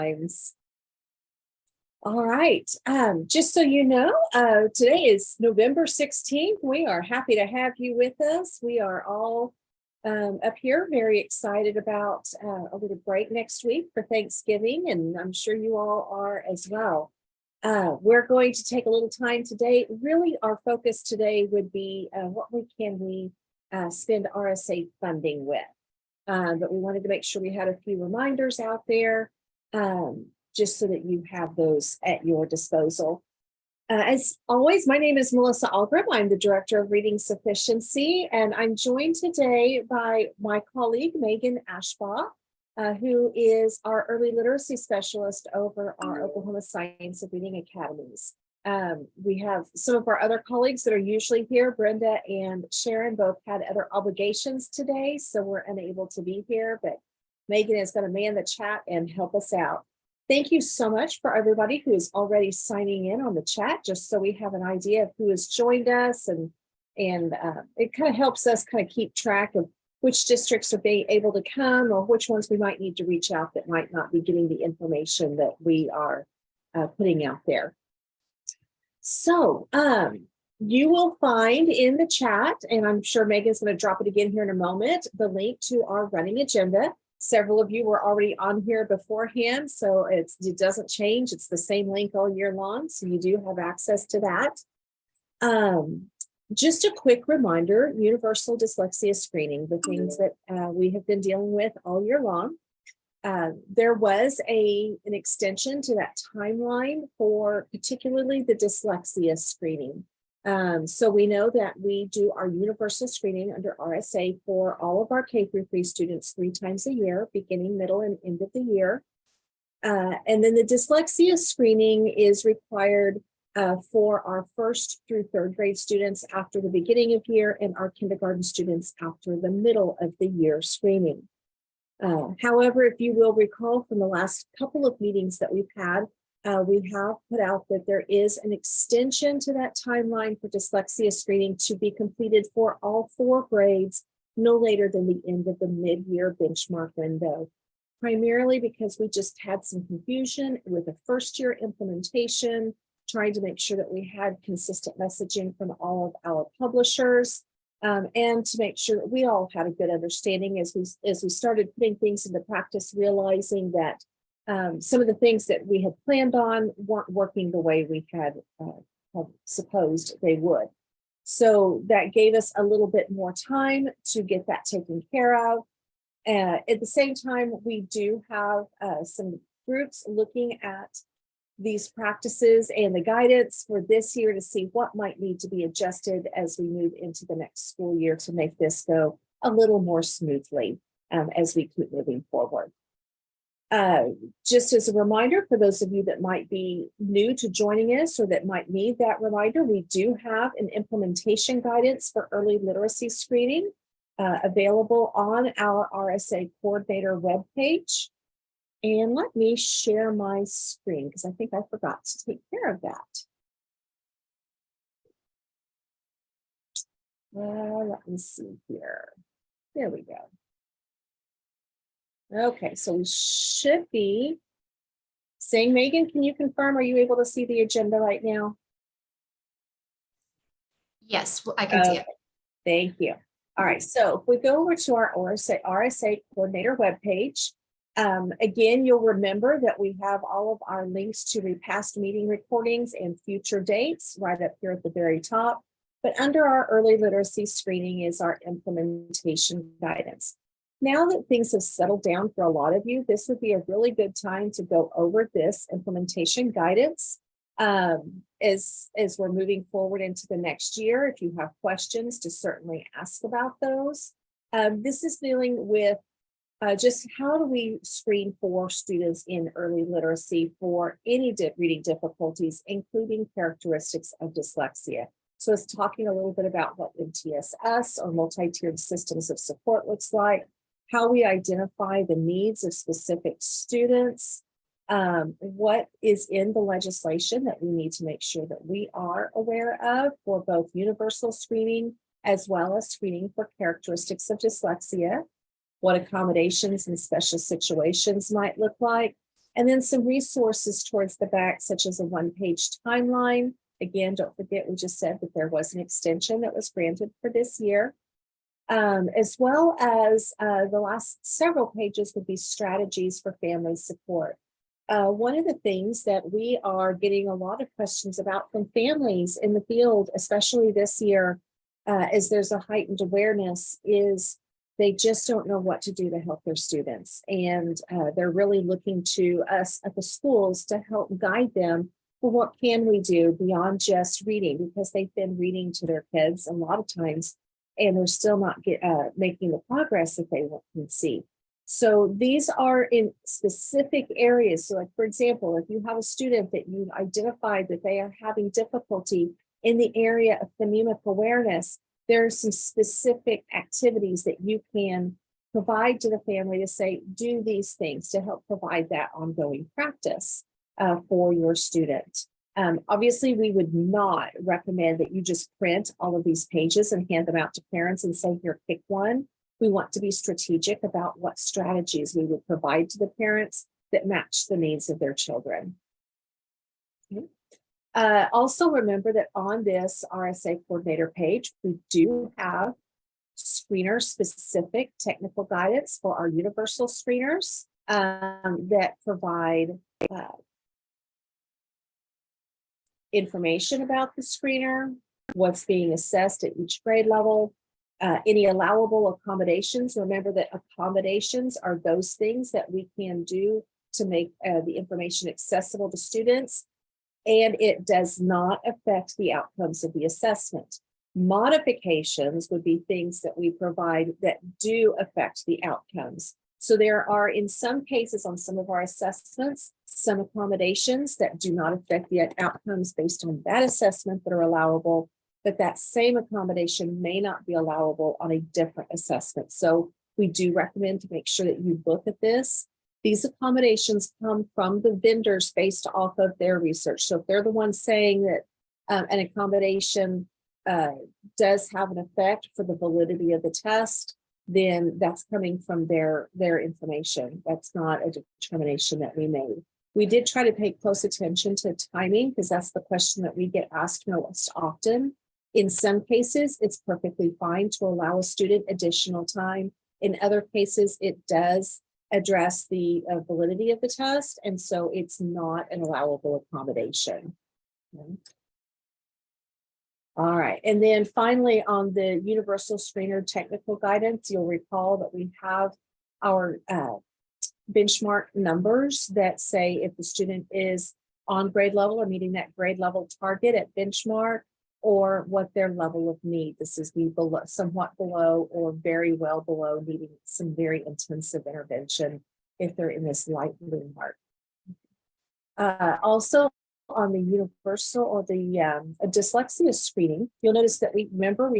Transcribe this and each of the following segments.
times. All right. Just so you know, today is November 16th. We are happy to have you with us. We are all up here very excited about a little break next week for Thanksgiving, and I'm sure you all are as well. We're going to take a little time today. Really, our focus today would be what can we spend RSA funding with. But we wanted to make sure we had a few reminders out there just so that you have those at your disposal. As always, my name is Melissa Algrim. I'm the Director of Reading Sufficiency, and I'm joined today by my colleague, Megan Ashbaugh, who is our Early Literacy Specialist over our Oklahoma Science of Reading Academies. We have some of our other colleagues that are usually here. Brenda and Sharon both had other obligations today, so we're unable to be here, but Megan is going to man the chat and help us out. Thank you so much for everybody who is already signing in on the chat, just so we have an idea of who has joined us, and it kind of helps us kind of keep track of which districts are being able to come or which ones we might need to reach out that might not be getting the information that we are putting out there. So you will find in the chat, and I'm sure Megan's going to drop it again here in a moment, the link to our running agenda. Several of you were already on here beforehand, so it doesn't change. It's the same link all year long, so you do have access to that. Just a quick reminder, universal dyslexia screening, the things that we have been dealing with all year long. There was an extension to that timeline for particularly the dyslexia screening. So we know that we do our universal screening under RSA for all of our K-3 students 3 times a year, beginning, middle, and end of the year. And then the dyslexia screening is required for our 1st through 3rd grade students after the beginning of year, and our kindergarten students after the middle of the year screening. However, if you will recall from the last couple of meetings that we've had, we have put out that there is an extension to that timeline for dyslexia screening to be completed for all 4 grades no later than the end of the mid-year benchmark window, primarily because we just had some confusion with the 1st-year implementation, trying to make sure that we had consistent messaging from all of our publishers, and to make sure that we all had a good understanding as we started putting things into practice, realizing that some of the things that we had planned on weren't working the way we had supposed they would. So that gave us a little bit more time to get that taken care of. At the same time, we do have some groups looking at these practices and the guidance for this year to see what might need to be adjusted as we move into the next school year to make this go a little more smoothly as we keep moving forward. Just as a reminder for those of you that might be new to joining us or that might need that reminder, we do have an implementation guidance for early literacy screening available on our RSA coordinator webpage. And let me share my screen because I think I forgot to take care of that. Let me see here. There we go. Okay, so we should be saying, Megan, can you confirm, are you able to see the agenda right now? Yes, I can see it. Thank you. All right, so if we go over to our RSA coordinator webpage, again, you'll remember that we have all of our links to past meeting recordings and future dates right up here at the very top. But under our early literacy screening is our implementation guidance. Now that things have settled down for a lot of you, this would be a really good time to go over this implementation guidance as we're moving forward into the next year. If you have questions, to certainly ask about those. This is dealing with just how do we screen for students in early literacy for any reading difficulties, including characteristics of dyslexia. So it's talking a little bit about what MTSS or multi-tiered systems of support looks like, how we identify the needs of specific students, what is in the legislation that we need to make sure that we are aware of for both universal screening as well as screening for characteristics of dyslexia, what accommodations and special situations might look like, And then some resources towards the back, such as a one-page timeline. Again, don't forget, we just said that there was an extension that was granted for this year. As well as the last several pages would be strategies for family support. One of the things that we are getting a lot of questions about from families in the field, especially this year, as there's a heightened awareness, is they just don't know what to do to help their students. And they're really looking to us at the schools to help guide them for what can we do beyond just reading, because they've been reading to their kids a lot of times, and they're still not making the progress that they can see. So these are in specific areas. So like, for example, if you have a student that you've identified that they are having difficulty in the area of phonemic awareness, there are some specific activities that you can provide to the family to say, do these things to help provide that ongoing practice for your student. Obviously, we would not recommend that you just print all of these pages and hand them out to parents and say, here, pick one. We want to be strategic about what strategies we would provide to the parents that match the needs of their children. Okay. Also remember that on this RSA coordinator page, we do have screener-specific technical guidance for our universal screeners that provide information about the screener, what's being assessed at each grade level, any allowable accommodations. Remember that accommodations are those things that we can do to make the information accessible to students, and it does not affect the outcomes of the assessment. Modifications would be things that we provide that do affect the outcomes. So there are, in some cases on some of our assessments, some accommodations that do not affect the outcomes based on that assessment that are allowable, but that same accommodation may not be allowable on a different assessment. So we do recommend to make sure that you look at this. These accommodations come from the vendors based off of their research. So if they're the ones saying that an accommodation does have an effect for the validity of the test, then that's coming from their information. That's not a determination that we made. We did try to pay close attention to timing, because that's the question that we get asked most often. In some cases, it's perfectly fine to allow a student additional time. In other cases, it does address the validity of the test, and so it's not an allowable accommodation. Okay. All right, and then finally on the universal screener technical guidance, you'll recall that we have our benchmark numbers that say if the student is on grade level or meeting that grade level target at benchmark, or what their level of need. This is below, somewhat below, or very well below, needing some very intensive intervention if they're in this light blue mark. Also, on the universal or the dyslexia screening, you'll notice that we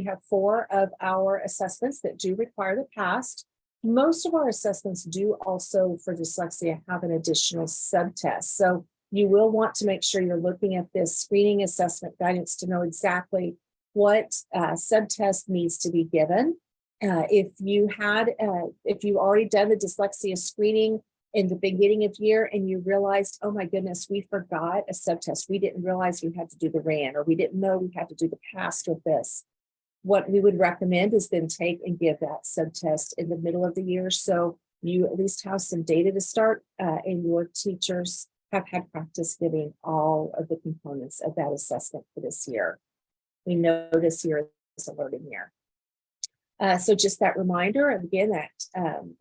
have 4 of our assessments that do require the past. Most of our assessments do also for dyslexia have an additional subtest. So you will want to make sure you're looking at this screening assessment guidance to know exactly what subtest needs to be given. If you already done the dyslexia screening in the beginning of year and you realized, oh my goodness, we forgot a subtest. We didn't realize we had to do the RAN, or we didn't know we had to do the PAST with this. What we would recommend is then take and give that subtest in the middle of the year, so you at least have some data to start, and your teachers have had practice giving all of the components of that assessment for this year. We know this year is a learning year. So just that reminder, and again, that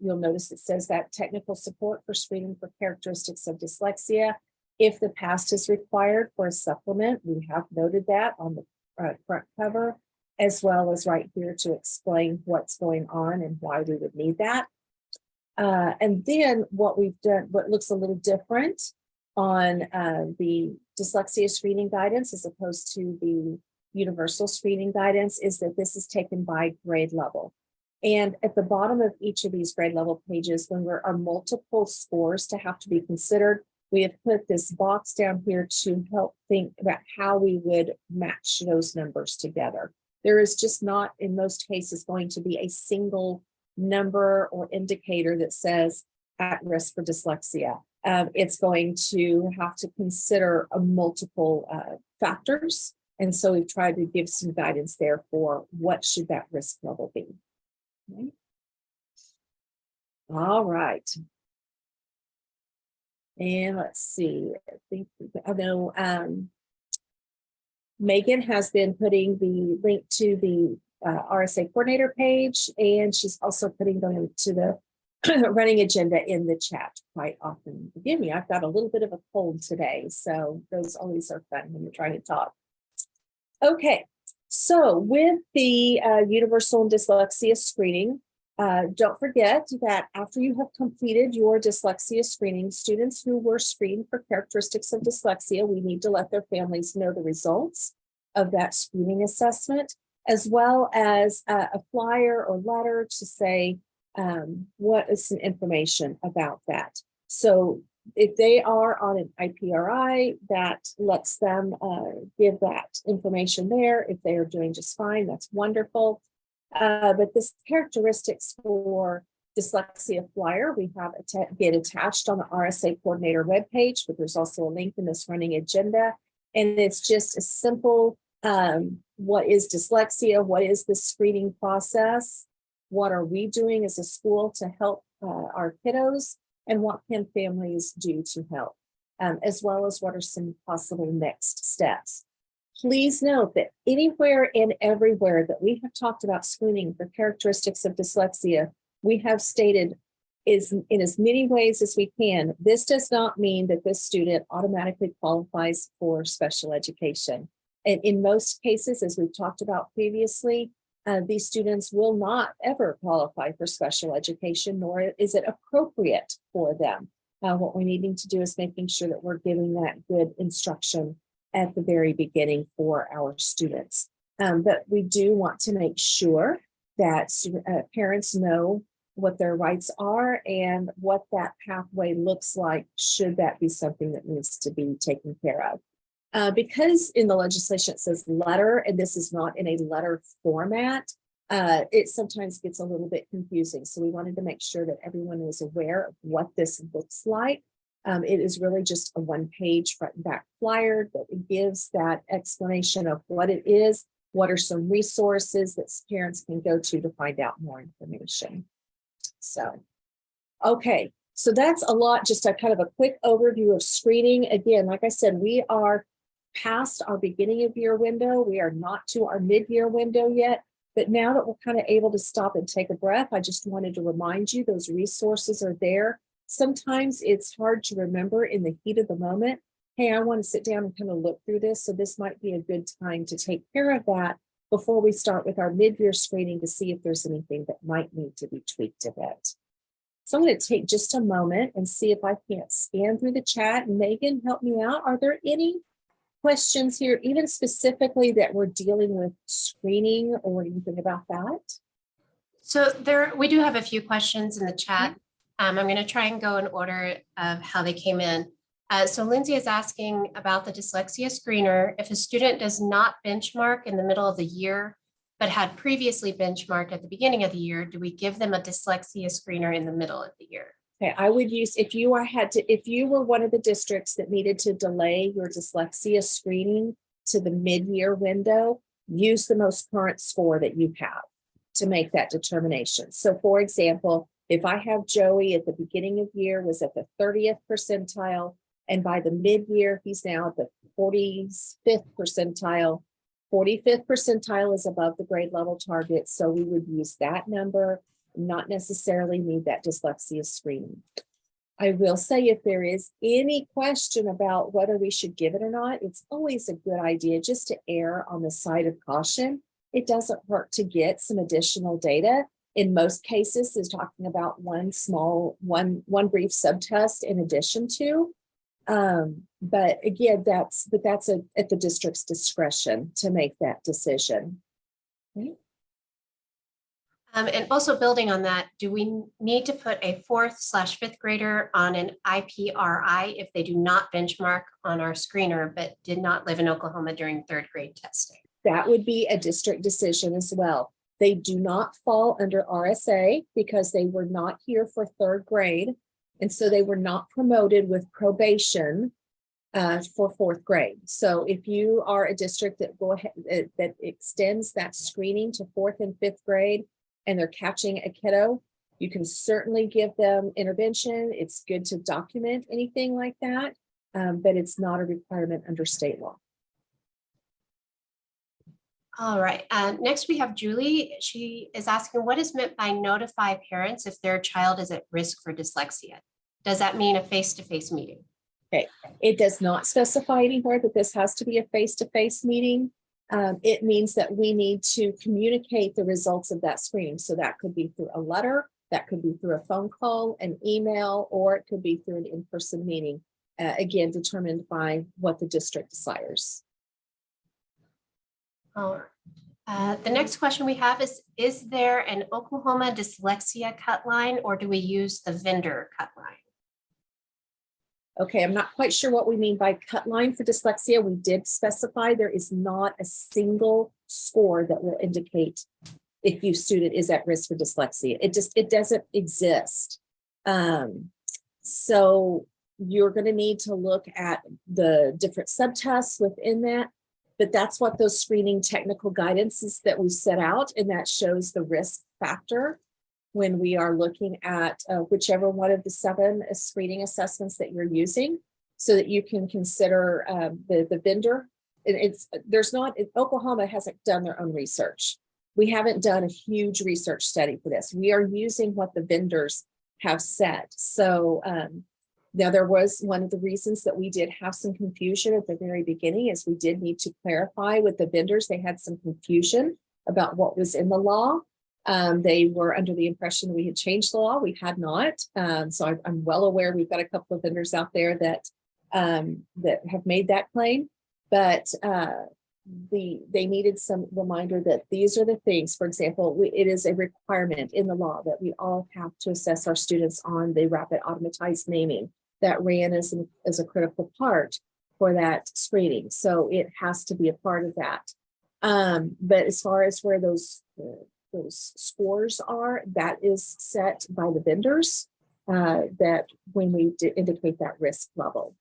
you'll notice it says that technical support for screening for characteristics of dyslexia. If the past is required for a supplement, we have noted that on the front cover, as well as right here to explain what's going on and why we would need that. And then what we've done, what looks a little different on the dyslexia screening guidance as opposed to the universal screening guidance, is that this is taken by grade level. And at the bottom of each of these grade level pages, when there are multiple scores to have to be considered, we have put this box down here to help think about how we would match those numbers together. There is just not, in most cases, going to be a single number or indicator that says at risk for dyslexia. It's going to have to consider multiple factors. And so we've tried to give some guidance there for what should that risk level be. Okay. All right. And let's see, I know Megan has been putting the link to the RSA coordinator page, and she's also putting the link to the running agenda in the chat quite often. Forgive me, I've got a little bit of a cold today, so those always are fun when you're trying to talk. Okay, so with the universal dyslexia screening, don't forget that after you have completed your dyslexia screening, students who were screened for characteristics of dyslexia, we need to let their families know the results of that screening assessment, as well as a flyer or letter to say what is some information about that. So if they are on an IPRI, that lets them give that information there. If they are doing just fine, that's wonderful. But this characteristics for dyslexia flyer, we have get attached on the RSA coordinator webpage, but there's also a link in this running agenda. And it's just a simple, what is dyslexia? What is the screening process? What are we doing as a school to help our kiddos? And what can families do to help? As well as what are some possible next steps? Please note that anywhere and everywhere that we have talked about screening for characteristics of dyslexia, we have stated is in as many ways as we can. This does not mean that this student automatically qualifies for special education. And in most cases, as we've talked about previously, these students will not ever qualify for special education, nor is it appropriate for them. What we're needing to do is making sure that we're giving that good instruction at the very beginning for our students. But we do want to make sure that parents know what their rights are and what that pathway looks like, should that be something that needs to be taken care of. Because in the legislation it says letter, and this is not in a letter format, it sometimes gets a little bit confusing. So we wanted to make sure that everyone was aware of what this looks like. It is really just a one-page front and back flyer that gives that explanation of what it is, what are some resources that parents can go to find out more information. So, okay, so that's a lot, just a kind of a quick overview of screening. Again, like I said, we are past our beginning of year window. We are not to our mid-year window yet, but now that we're kind of able to stop and take a breath, I just wanted to remind you those resources are there. Sometimes it's hard to remember in the heat of the moment. Hey, I want to sit down and kind of look through this. So this might be a good time to take care of that before we start with our mid-year screening to see if there's anything that might need to be tweaked a bit. So I'm going to take just a moment and see if I can't scan through the chat. Megan, help me out. Are there any questions here, even specifically that we're dealing with screening or anything about that? So we do have a few questions in the chat. I'm going to try and go in order of how they came in. So Lindsay is asking about the dyslexia screener. If a student does not benchmark in the middle of the year, but had previously benchmarked at the beginning of the year, do we give them a dyslexia screener in the middle of the year? Okay, I would use, if you were one of the districts that needed to delay your dyslexia screening to the mid-year window, use the most current score that you have to make that determination. So for example, if I have Joey at the beginning of year was at the 30th percentile, and by the mid-year, he's now at the 45th percentile. 45th percentile is above the grade level target. So we would use that number, not necessarily need that dyslexia screening. I will say if there is any question about whether we should give it or not, it's always a good idea just to err on the side of caution. It doesn't hurt to get some additional data. In most cases, is talking about one brief subtest in addition to. But again, that's at the district's discretion to make that decision. Okay. And also building on that, do we need to put a 4th/5th grader on an IPRI if they do not benchmark on our screener, but did not live in Oklahoma during 3rd grade testing? That would be a district decision as well. They do not fall under RSA because they were not here for 3rd grade. And so they were not promoted with probation for fourth grade. So if you are a district that that extends that screening to fourth and fifth grade, and they're catching a kiddo, you can certainly give them intervention. It's good to document anything like that, but it's not a requirement under state law. All right, next we have Julie. She is asking, what is meant by notify parents if their child is at risk for dyslexia? Does that mean a face-to-face meeting? Okay, it does not specify anywhere that this has to be a face-to-face meeting. It means that we need to communicate the results of that screening. So that could be through a letter, that could be through a phone call, an email, or it could be through an in-person meeting, again, determined by what the district desires. All right. The next question we have is there an Oklahoma dyslexia cut line, or do we use the vendor cut line? Okay, I'm not quite sure what we mean by cut line for dyslexia. We did specify there is not a single score that will indicate if your student is at risk for dyslexia. It doesn't exist. So you're going to need to look at the different subtests within that, but that's what those screening technical guidances that we set out, and that shows the risk factor when we are looking at whichever one of the 7 screening assessments that you're using, so that you can consider the vendor. Oklahoma hasn't done their own research. We haven't done a huge research study for this. We are using what the vendors have said. So now there was one of the reasons that we did have some confusion at the very beginning is we did need to clarify with the vendors. They had some confusion about what was in the law. They were under the impression we had changed the law. We had not. So I'm well aware we've got a couple of vendors out there that have made that claim, but they needed some reminder that these are the things. For example, it is a requirement in the law that we all have to assess our students on the rapid automatized naming that ran as a critical part for that screening. So it has to be a part of that. But as far as where those scores are, that is set by the vendors that when we indicate that risk level.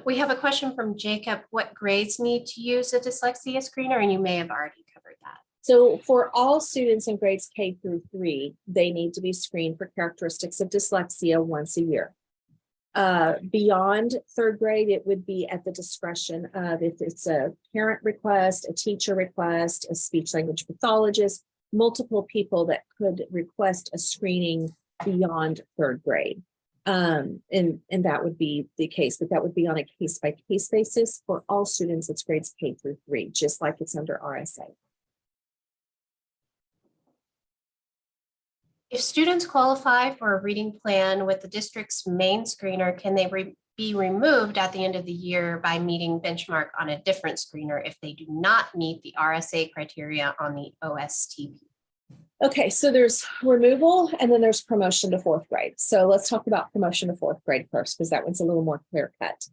We have a question from Jacob. What grades need to use a dyslexia screener? And you may have already covered that. So for all students in grades K through 3, they need to be screened for characteristics of dyslexia once a year. Beyond 3rd grade, it would be at the discretion of if it's a parent request, a teacher request, a speech language pathologist, multiple people that could request a screening beyond 3rd grade. And that would be the case, but that would be on a case-by-case basis for all students. It's grades K through 3, just like it's under RSA. If students qualify for a reading plan with the district's main screener, can they be removed at the end of the year by meeting benchmark on a different screener if they do not meet the RSA criteria on the OSTP? Okay, so there's removal and then there's promotion to 4th grade. So let's talk about promotion to 4th grade first, because that one's a little more clear cut.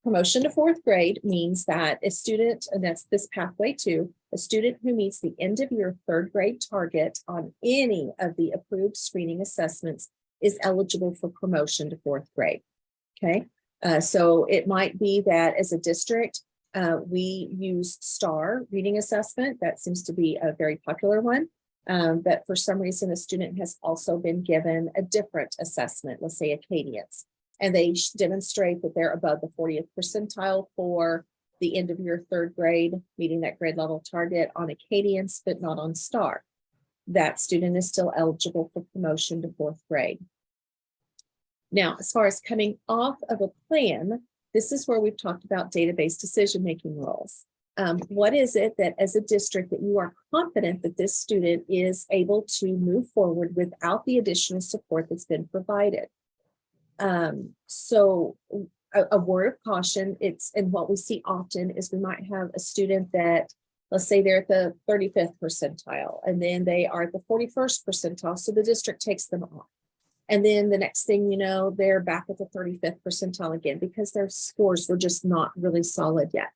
Promotion to 4th grade means that a student, and that's this pathway to a student who meets the end of year 3rd grade target on any of the approved screening assessments is eligible for promotion to 4th grade. Okay, so it might be that as a district, we use STAR reading assessment. That seems to be a very popular one. But for some reason, a student has also been given a different assessment, let's say Acadians, and they demonstrate that they're above the 40th percentile for the end of year 3rd grade, meeting that grade level target on Acadians, but not on STAR. That student is still eligible for promotion to 4th grade. Now, as far as coming off of a plan, this is where we've talked about database decision-making roles. What is it that as a district that you are confident that this student is able to move forward without the additional support that's been provided? So a word of caution, and what we see often is we might have a student that, let's say they're at the 35th percentile, and then they are at the 41st percentile. So the district takes them off. And then the next thing you know, they're back at the 35th percentile again, because their scores were just not really solid yet.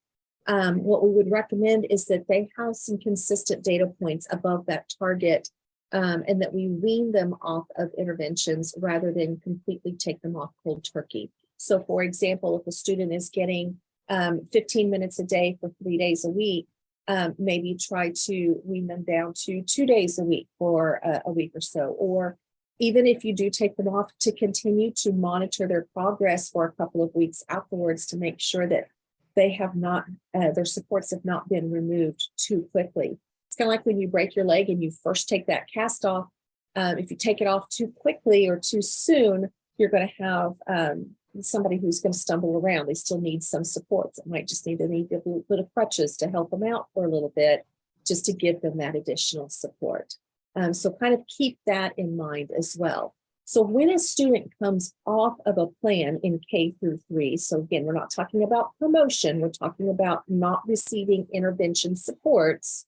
What we would recommend is that they have some consistent data points above that target and that we wean them off of interventions rather than completely take them off cold turkey. So for example, if a student is getting 15 minutes a day for 3 days a week, maybe try to wean them down to 2 days a week for a week or so. Or even if you do take them off, to continue to monitor their progress for a couple of weeks afterwards to make sure that they have not, their supports have not been removed too quickly. It's kind of like when you break your leg and you first take that cast off. If you take it off too quickly or too soon, you're going to have somebody who's going to stumble around. They still need some supports. It might just need a little bit of crutches to help them out for a little bit, just to give them that additional support. So kind of keep that in mind as well. So when a student comes off of a plan in K through 3, so again, we're not talking about promotion, we're talking about not receiving intervention supports,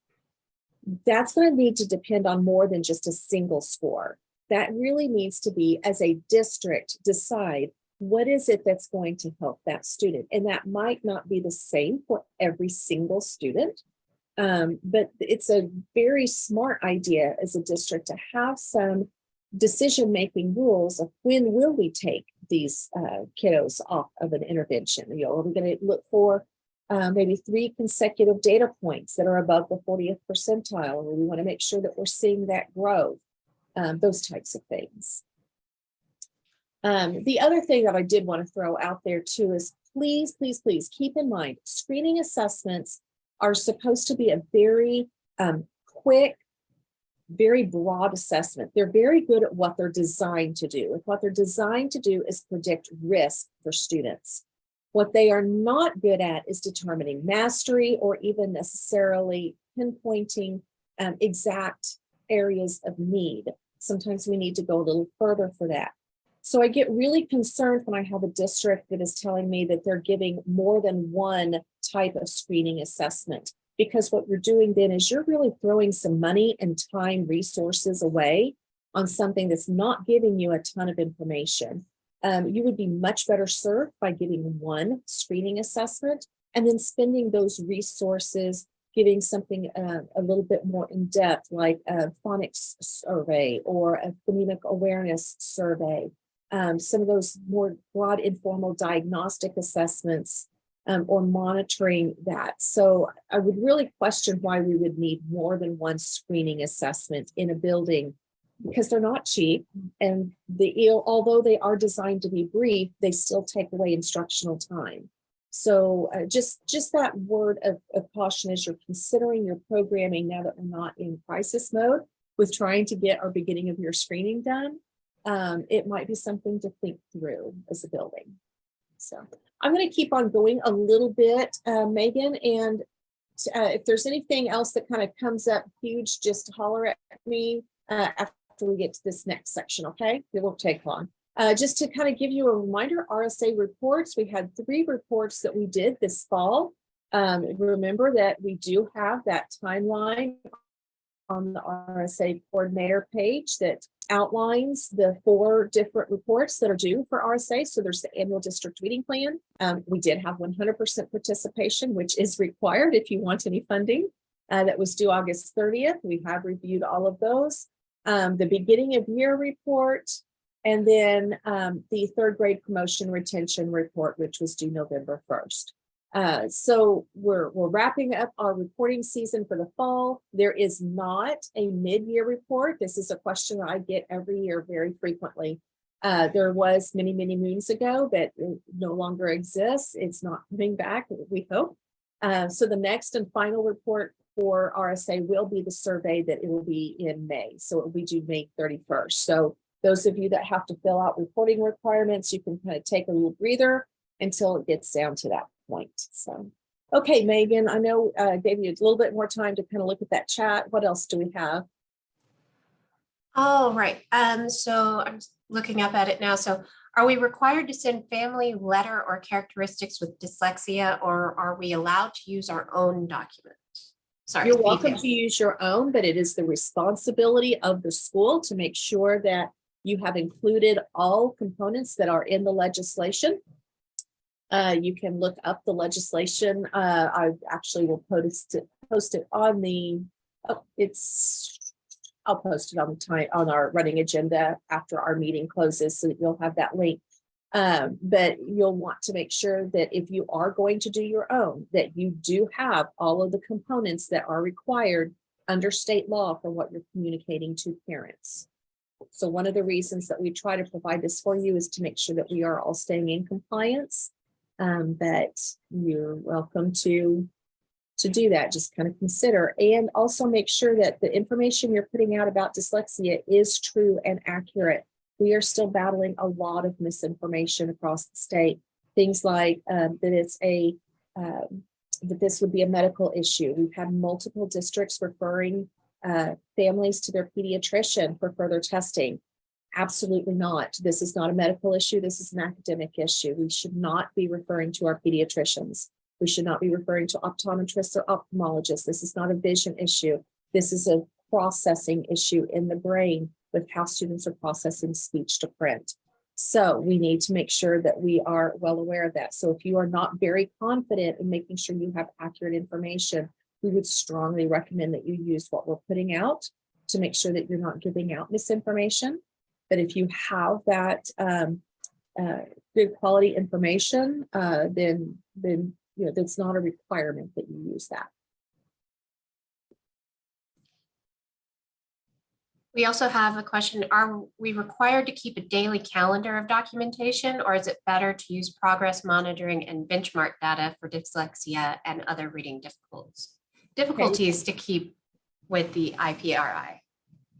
that's going to need to depend on more than just a single score. That really needs to be, as a district, decide what is it that's going to help that student. And that might not be the same for every single student. But it's a very smart idea as a district to have some decision-making rules of when will we take these kiddos off of an intervention. You know, are we going to look for maybe 3 consecutive data points that are above the 40th percentile, or we want to make sure that we're seeing that growth, those types of things. The other thing that I did want to throw out there too is please, please, please keep in mind, screening assessments are supposed to be a very quick, very broad assessment. They're very good at what they're designed to do. And what they're designed to do is predict risk for students. What they are not good at is determining mastery or even necessarily pinpointing exact areas of need. Sometimes we need to go a little further for that. So I get really concerned when I have a district that is telling me that they're giving more than one type of screening assessment, because what you're doing then is you're really throwing some money and time resources away on something that's not giving you a ton of information. You would be much better served by giving one screening assessment and then spending those resources giving something a little bit more in depth, like a phonics survey or a phonemic awareness survey. Some of those more broad informal diagnostic assessments or monitoring that. So I would really question why we would need more than one screening assessment in a building, because they're not cheap, and although they are designed to be brief, they still take away instructional time. So just that word of caution as you're considering your programming, now that we're not in crisis mode with trying to get our beginning of year screening done, it might be something to think through as a building. So I'm going to keep on going a little bit, Megan, and if there's anything else that kind of comes up huge, just holler at me after we get to this next section, okay? It won't take long. Just to kind of give you a reminder, RSA reports, we had 3 reports that we did this fall. Remember that we do have that timeline on the RSA coordinator page that outlines the 4 different reports that are due for RSA. So there's the annual district reading plan. We did have 100% participation, which is required if you want any funding. That was due August 30th. We have reviewed all of those. The beginning of year report, and then the 3rd grade promotion retention report, which was due November 1st. So we're wrapping up our reporting season for the fall. There is not a mid-year report. This is a question that I get every year very frequently. There was many, many moons ago, but it no longer exists. It's not coming back, we hope. So the next and final report for RSA will be the survey that it will be in May. So it will be due May 31st. So those of you that have to fill out reporting requirements, you can kind of take a little breather until it gets down to that point. So, okay, Megan, I know I gave you a little bit more time to kind of look at that chat. What else do we have? Oh, right. So I'm looking up at it now. So are we required to send family letter or characteristics with dyslexia, or are we allowed to use our own document? Sorry. You're welcome to use your own, but it is the responsibility of the school to make sure that you have included all components that are in the legislation. You can look up the legislation. I actually will post it on the, I'll post it on our running agenda after our meeting closes so that you'll have that link. But you'll want to make sure that if you are going to do your own, that you do have all of the components that are required under state law for what you're communicating to parents. So one of the reasons that we try to provide this for you is to make sure that we are all staying in compliance. But you're welcome to do that. Just kind of consider, and also make sure that the information you're putting out about dyslexia is true and accurate. We are still battling a lot of misinformation across the state. Things like that it's that this would be a medical issue. We've had multiple districts referring families to their pediatrician for further testing. Absolutely not. This is not a medical issue. This is an academic issue. We should not be referring to our pediatricians. We should not be referring to optometrists or ophthalmologists. This is not a vision issue. This is a processing issue in the brain with how students are processing speech to print. So we need to make sure that we are well aware of that. So if you are not very confident in making sure you have accurate information, we would strongly recommend that you use what we're putting out to make sure that you're not giving out misinformation. But if you have that good quality information, then that's not a requirement that you use that. We also have a question, are we required to keep a daily calendar of documentation, or is it better to use progress monitoring and benchmark data for dyslexia and other reading difficulties to keep with the IPRI?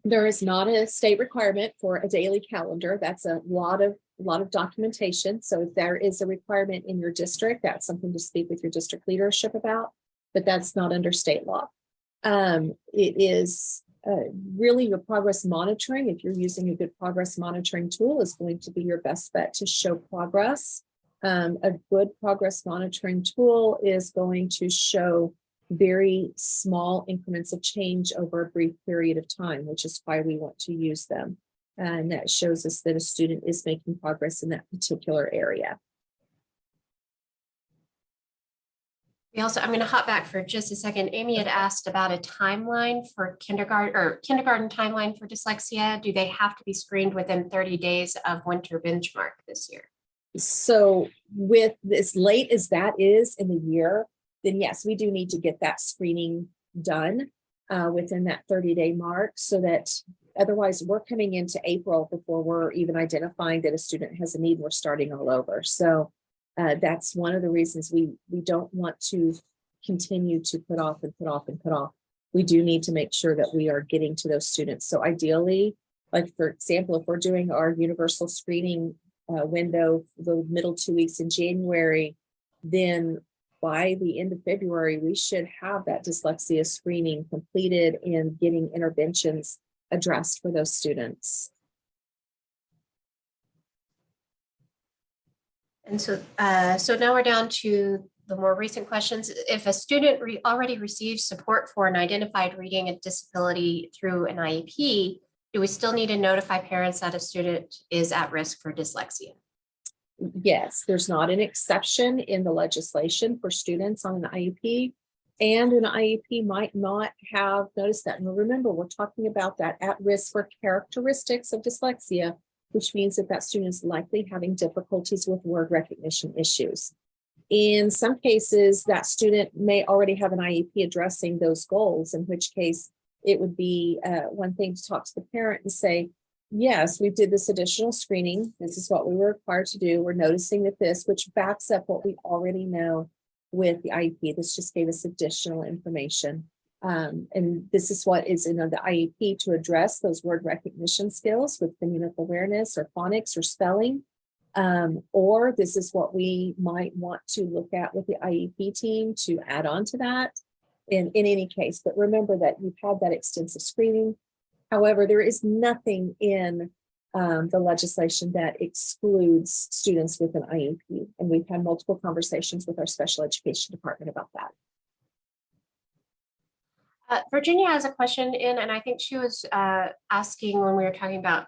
There is not a state requirement for a daily calendar. That's a lot of documentation. So if there is a requirement in your district, that's something to speak with your district leadership about, but that's not under state law. It is really your progress monitoring. If you're using a good progress monitoring tool, is going to be your best bet to show progress. A good progress monitoring tool is going to show very small increments of change over a brief period of time, which is why we want to use them. And that shows us that a student is making progress in that particular area. I'm going to hop back for just a second. Amy had asked about a timeline for kindergarten timeline for dyslexia. Do they have to be screened within 30 days of winter benchmark this year? So with as late as that is in the year, then yes, we do need to get that screening done within that 30-day mark, so that otherwise we're coming into April before we're even identifying that a student has a need. We're starting all over. So that's one of the reasons we don't want to continue to put off and put off and put off. We do need to make sure that we are getting to those students. So ideally, like for example, if we're doing our universal screening window for the middle 2 weeks in January, then by the end of February, we should have that dyslexia screening completed and getting interventions addressed for those students. And so now we're down to the more recent questions. If a student already receives support for an identified reading and disability through an IEP, do we still need to notify parents that a student is at risk for dyslexia? Yes, there's not an exception in the legislation for students on an IEP, and an IEP might not have noticed that. And remember, we're talking about that at risk for characteristics of dyslexia, which means that that student is likely having difficulties with word recognition issues. In some cases, that student may already have an IEP addressing those goals, in which case it would be one thing to talk to the parent and say, yes, we did this additional screening. This is what we were required to do. We're noticing that this, which backs up what we already know with the IEP. This just gave us additional information. And this is what is in the IEP to address those word recognition skills with phonemic awareness or phonics or spelling. Or this is what we might want to look at with the IEP team to add on to that in any case. But remember that you've had that extensive screening. However, there is nothing in the legislation that excludes students with an IEP. And we've had multiple conversations with our special education department about that. Virginia has a question in, and I think she was asking when we were talking about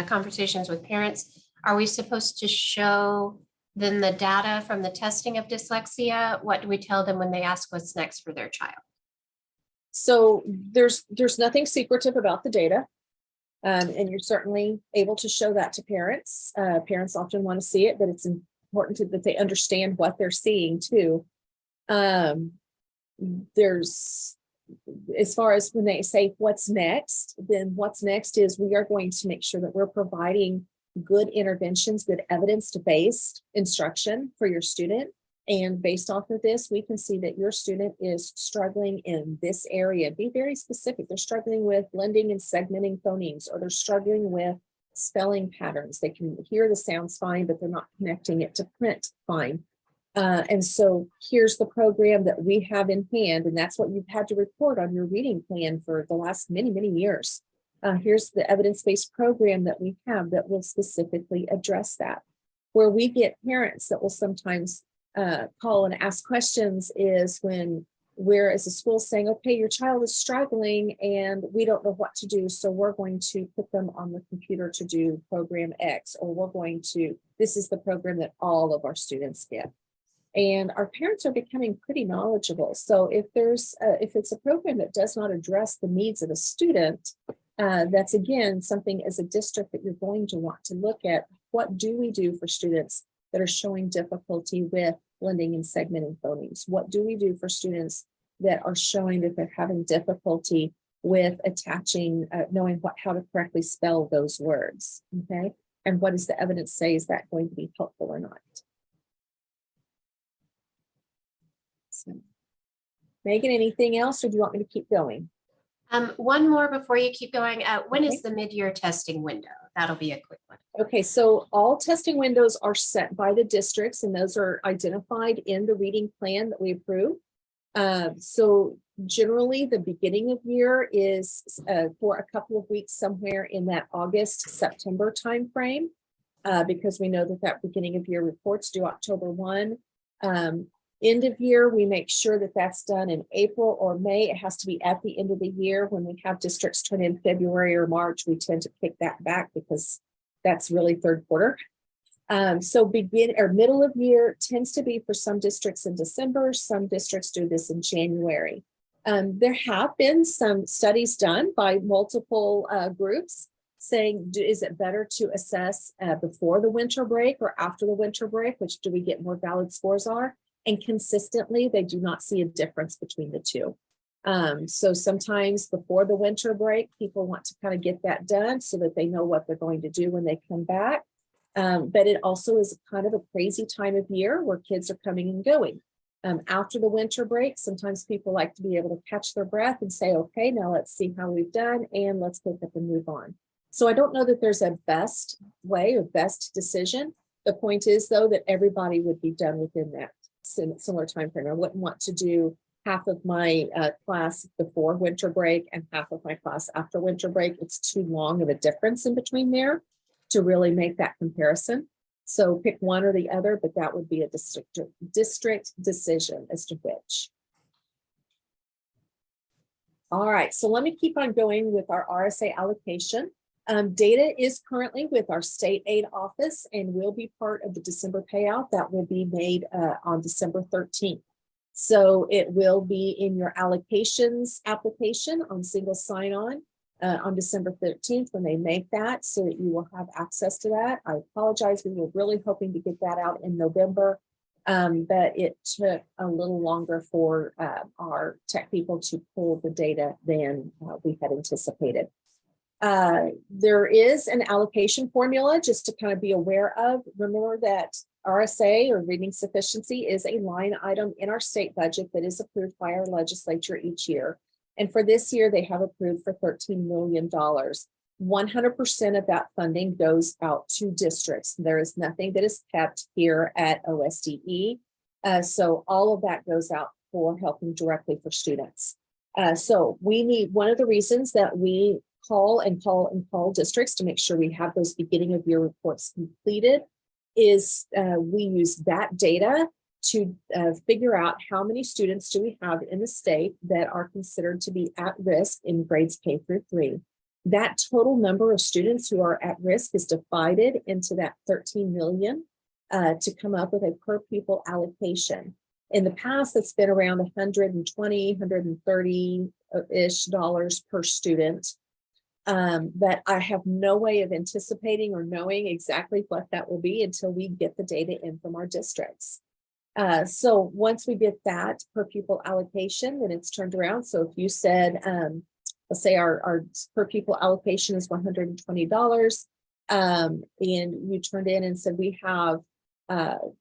conversations with parents, are we supposed to show them the data from the testing of dyslexia? What do we tell them when they ask what's next for their child? So there's nothing secretive about the data. And you're certainly able to show that to parents. Parents often want to see it, but it's important that they understand what they're seeing too. There's, as far as when they say what's next, then what's next is we are going to make sure that we're providing good interventions, good evidence-based instruction for your student. And based off of this, we can see that your student is struggling in this area. Be very specific. They're struggling with blending and segmenting phonemes, or they're struggling with spelling patterns. They can hear the sounds fine, but they're not connecting it to print fine. And so here's the program that we have in hand, and that's what you've had to report on your reading plan for the last many, many years. Here's the evidence-based program that we have that will specifically address that. Where we get parents that will sometimes call and ask questions is when we're, as a school, saying, okay, your child is struggling and we don't know what to do, so we're going to put them on the computer to do program X, or we're going to, this is the program that all of our students get. And our parents are becoming pretty knowledgeable. So if there's if it's a program that does not address the needs of a student, that's again something as a district that you're going to want to look at. What do we do for students that are showing difficulty with blending and segmenting phonemes? What do we do for students that are showing that they're having difficulty with attaching, knowing how to correctly spell those words? Okay, and what does the evidence say? Is that going to be helpful or not? So, Megan, anything else, or do you want me to keep going? One more before you keep going. When Okay. is the mid-year testing window? That'll be a quick one. Okay, so all testing windows are set by the districts, and those are identified in the reading plan that we approve. So generally, the beginning of year is for a couple of weeks somewhere in that August, September timeframe, because we know that beginning of year reports due October 1. End of year, we make sure that that's done in April or May. It has to be at the end of the year. When we have districts turn in February or March, we tend to kick that back because that's really third quarter. So begin or middle of year tends to be for some districts in December. Some districts do this in January. There have been some studies done by multiple groups saying, is it better to assess before the winter break or after the winter break? Which do we get more valid scores are? And consistently, they do not see a difference between the two. So sometimes before the winter break, people want to kind of get that done so that they know what they're going to do when they come back. But it also is kind of a crazy time of year where kids are coming and going. After the winter break, sometimes people like to be able to catch their breath and say, okay, now let's see how we've done and let's pick up and move on. So I don't know that there's a best way or best decision. The point is, though, that everybody would be done within that similar time frame. I wouldn't want to do half of my class before winter break and half of my class after winter break. It's too long of a difference in between there to really make that comparison. So pick one or the other, but that would be a district decision as to which. All right, so let me keep on going with our RSA allocation. Data is currently with our state aid office and will be part of the December payout that will be made on December 13th. So it will be in your allocations application on single sign-on on December 13th when they make that, so that you will have access to that. I apologize, we were really hoping to get that out in November, but it took a little longer for our tech people to pull the data than we had anticipated. There is an allocation formula just to kind of be aware of. Remember that RSA, or reading sufficiency, is a line item in our state budget that is approved by our legislature each year. And for this year, they have approved for $13 million. 100% of that funding goes out to districts. There is nothing that is kept here at OSDE. So all of that goes out for helping directly for students. So we need, one of the reasons that we call districts to make sure we have those beginning of year reports completed is we use that data to figure out how many students do we have in the state that are considered to be at risk in grades K through 3. That total number of students who are at risk is divided into that 13 million to come up with a per pupil allocation. In the past, it's been around 120, 130-ish dollars per student. But I have no way of anticipating or knowing exactly what that will be until we get the data in from our districts. So once we get that per pupil allocation, then it's turned around. So if you said, let's say our per pupil allocation is $120, and you turned in and said we have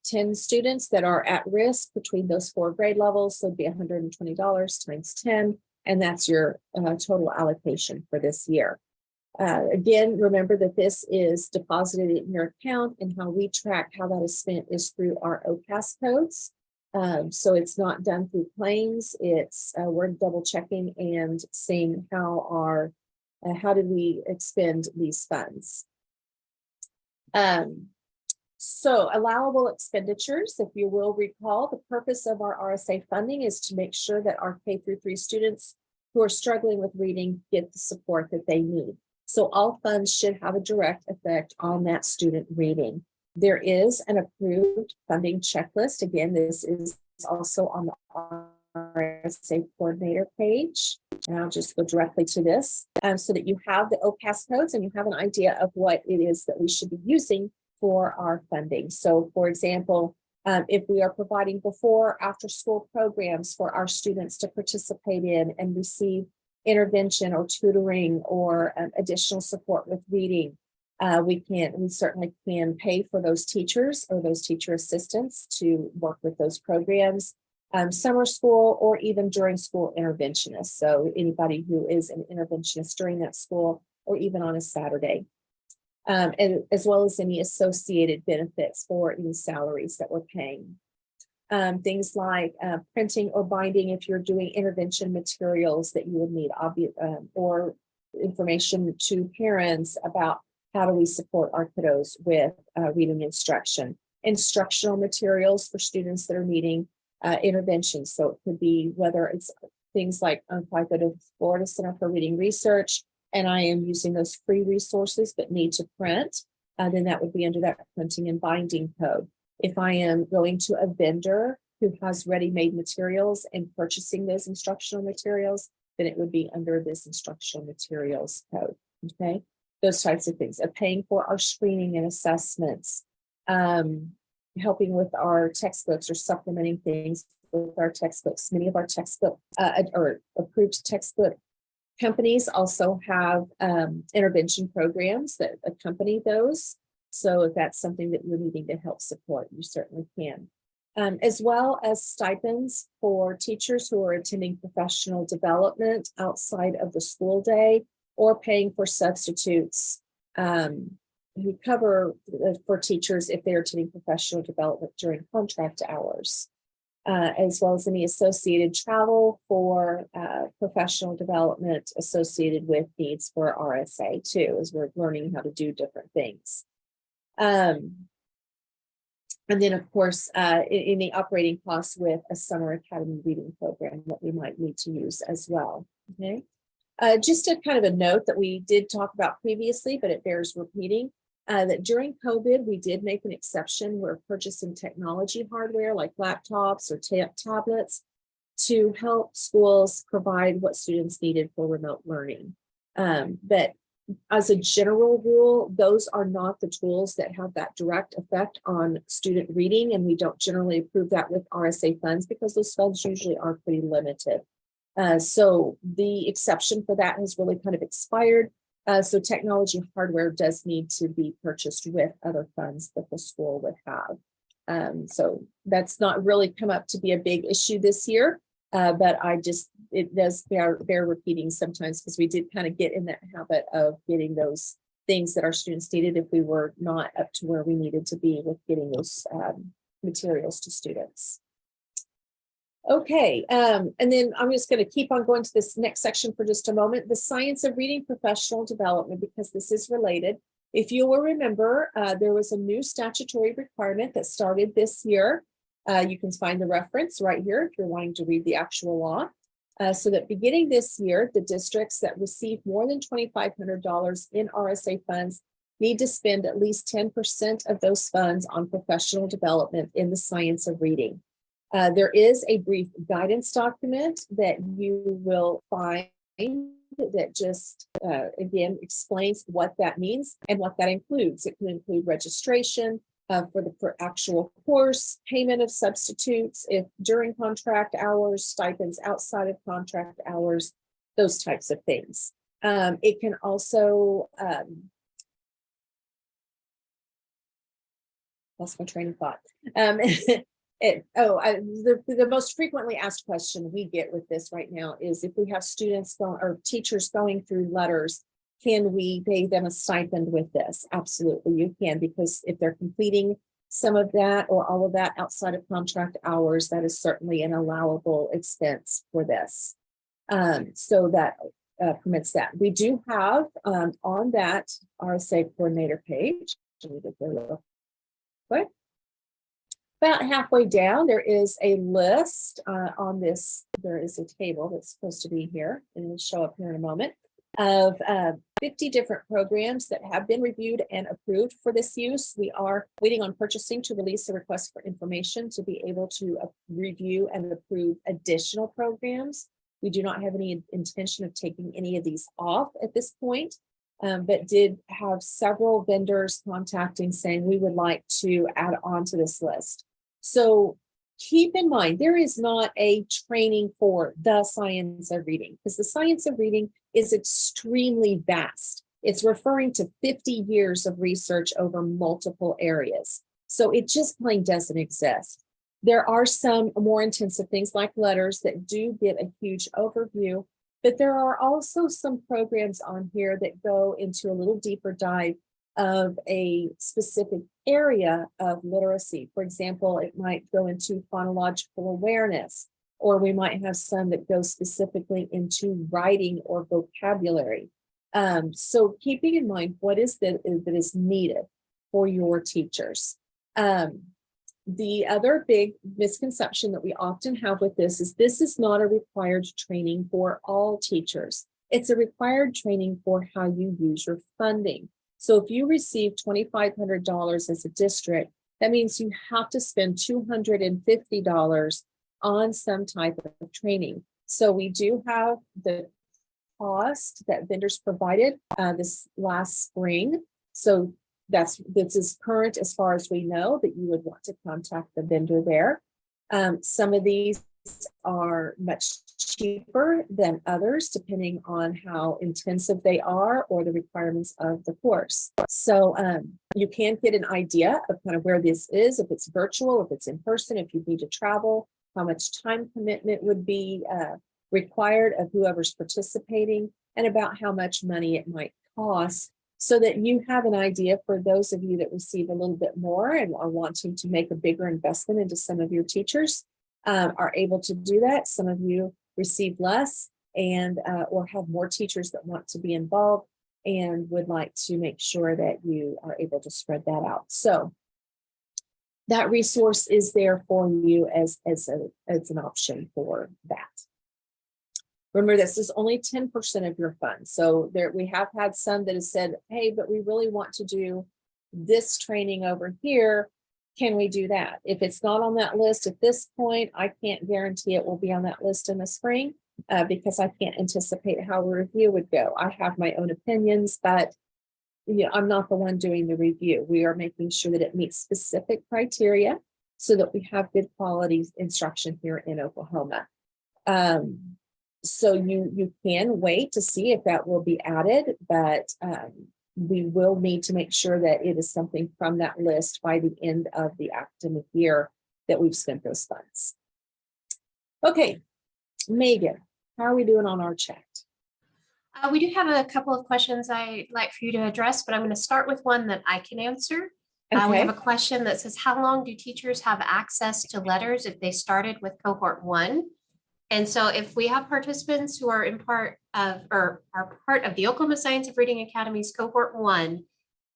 10 students that are at risk between those 4 grade levels, so it'd be $120 times 10, and that's your total allocation for this year. Again, remember that this is deposited in your account, and how we track how that is spent is through our OPAS codes. So it's not done through claims. It's we're double checking and seeing how did we expend these funds. So allowable expenditures, if you will recall, the purpose of our RSA funding is to make sure that our K-3 students who are struggling with reading get the support that they need. So all funds should have a direct effect on that student reading. There is an approved funding checklist. Again, this is also on the RSA coordinator page. And I'll just go directly to this so that you have the OPAS codes and you have an idea of what it is that we should be using for our funding. So for example, if we are providing before after school programs for our students to participate in and receive intervention or tutoring or additional support with reading, we certainly can pay for those teachers or those teacher assistants to work with those programs, summer school or even during school interventionists. So anybody who is an interventionist during that school or even on a Saturday. And as well as any associated benefits for any salaries that we're paying. Things like printing or binding if you're doing intervention materials that you would need, or information to parents about how do we support our kiddos with reading instruction. Instructional materials for students that are needing intervention. So it could be whether it's things like if I go to Florida Center for Reading Research, and I am using those free resources but need to print, then that would be under that printing and binding code. If I am going to a vendor who has ready-made materials and purchasing those instructional materials, then it would be under this instructional materials code, okay? Those types of things. Paying for our screening and assessments, helping with our textbooks or supplementing things with our textbooks. Many of our textbook or approved textbook companies also have intervention programs that accompany those. So if that's something that you're needing to help support, you certainly can. As well as stipends for teachers who are attending professional development outside of the school day, or paying for substitutes who cover for teachers if they're attending professional development during contract hours. As well as any associated travel for professional development associated with needs for RSA too, as we're learning how to do different things. And then of course, any operating costs with a summer academy reading program that we might need to use as well, okay? Just a kind of a note that we did talk about previously, but it bears repeating. That during COVID, we did make an exception. We're purchasing technology hardware like laptops or tablets to help schools provide what students needed for remote learning. But as a general rule, those are not the tools that have that direct effect on student reading, and we don't generally approve that with RSA funds because those funds usually are pretty limited. So the exception for that has really kind of expired. So technology hardware does need to be purchased with other funds that the school would have. So that's not really come up to be a big issue this year, but it does bear repeating sometimes because we did kind of get in that habit of getting those things that our students needed if we were not up to where we needed to be with getting those materials to students. Okay, and then I'm just going to keep on going to this next section for just a moment. The science of reading professional development, because this is related. If you will remember, there was a new statutory requirement that started this year. You can find the reference right here if you're wanting to read the actual law. So that beginning this year, the districts that receive more than $2,500 in RSA funds need to spend at least 10% of those funds on professional development in the science of reading. There is a brief guidance document that you will find that just, again, explains what that means and what that includes. It can include registration for actual course, payment of substitutes, if during contract hours, stipends outside of contract hours, those types of things. It can also, lost my train of thought. The most frequently asked question we get with this right now is if we have students or teachers going through letters, can we pay them a stipend with this? Absolutely, you can, because if they're completing some of that or all of that outside of contract hours, that is certainly an allowable expense for this. So that permits that. We do have on that RSA coordinator page. Let me get there real quick. About halfway down, there is a list on this. There is a table that's supposed to be here, and it'll show up here in a moment, of 50 different programs that have been reviewed and approved for this use. We are waiting on purchasing to release a request for information to be able to review and approve additional programs. We do not have any intention of taking any of these off at this point, but did have several vendors contacting saying we would like to add on to this list. So keep in mind, there is not a training for the science of reading, because the science of reading is extremely vast. It's referring to 50 years of research over multiple areas. So it just plain doesn't exist. There are some more intensive things like letters that do get a huge overview, but there are also some programs on here that go into a little deeper dive of a specific area of literacy. For example, it might go into phonological awareness, or we might have some that go specifically into writing or vocabulary. So keeping in mind what is that is needed for your teachers. The other big misconception that we often have with this is not a required training for all teachers. It's a required training for how you use your funding. So if you receive $2,500 as a district, that means you have to spend $250 on some type of training. So we do have the cost that vendors provided this last spring. So this is current as far as we know, that you would want to contact the vendor there. Some of these are much cheaper than others, depending on how intensive they are or the requirements of the course. So you can get an idea of kind of where this is, if it's virtual, if it's in person, if you need to travel, how much time commitment would be required of whoever's participating, and about how much money it might cost, so that you have an idea for those of you that receive a little bit more and are wanting to make a bigger investment into some of your teachers. Are able to do that. Some of you receive less and or have more teachers that want to be involved and would like to make sure that you are able to spread that out. So that resource is there for you as an option for that. Remember, this is only 10% of your funds. So there we have had some that have said, hey, but we really want to do this training over here. Can we do that? If it's not on that list at this point, I can't guarantee it will be on that list in the spring because I can't anticipate how a review would go. I have my own opinions, but I'm not the one doing the review. We are making sure that it meets specific criteria so that we have good quality instruction here in Oklahoma. So you can wait to see if that will be added, but we will need to make sure that it is something from that list by the end of the academic year that we've spent those funds. Okay, Megan, how are we doing on our chat? We do have a couple of questions I'd like for you to address, but I'm going to start with one that I can answer. Okay. We have a question that says, how long do teachers have access to letters if they started with cohort 1? And so if we have participants who are in part of or are part of the Oklahoma Science of Reading Academy's cohort 1,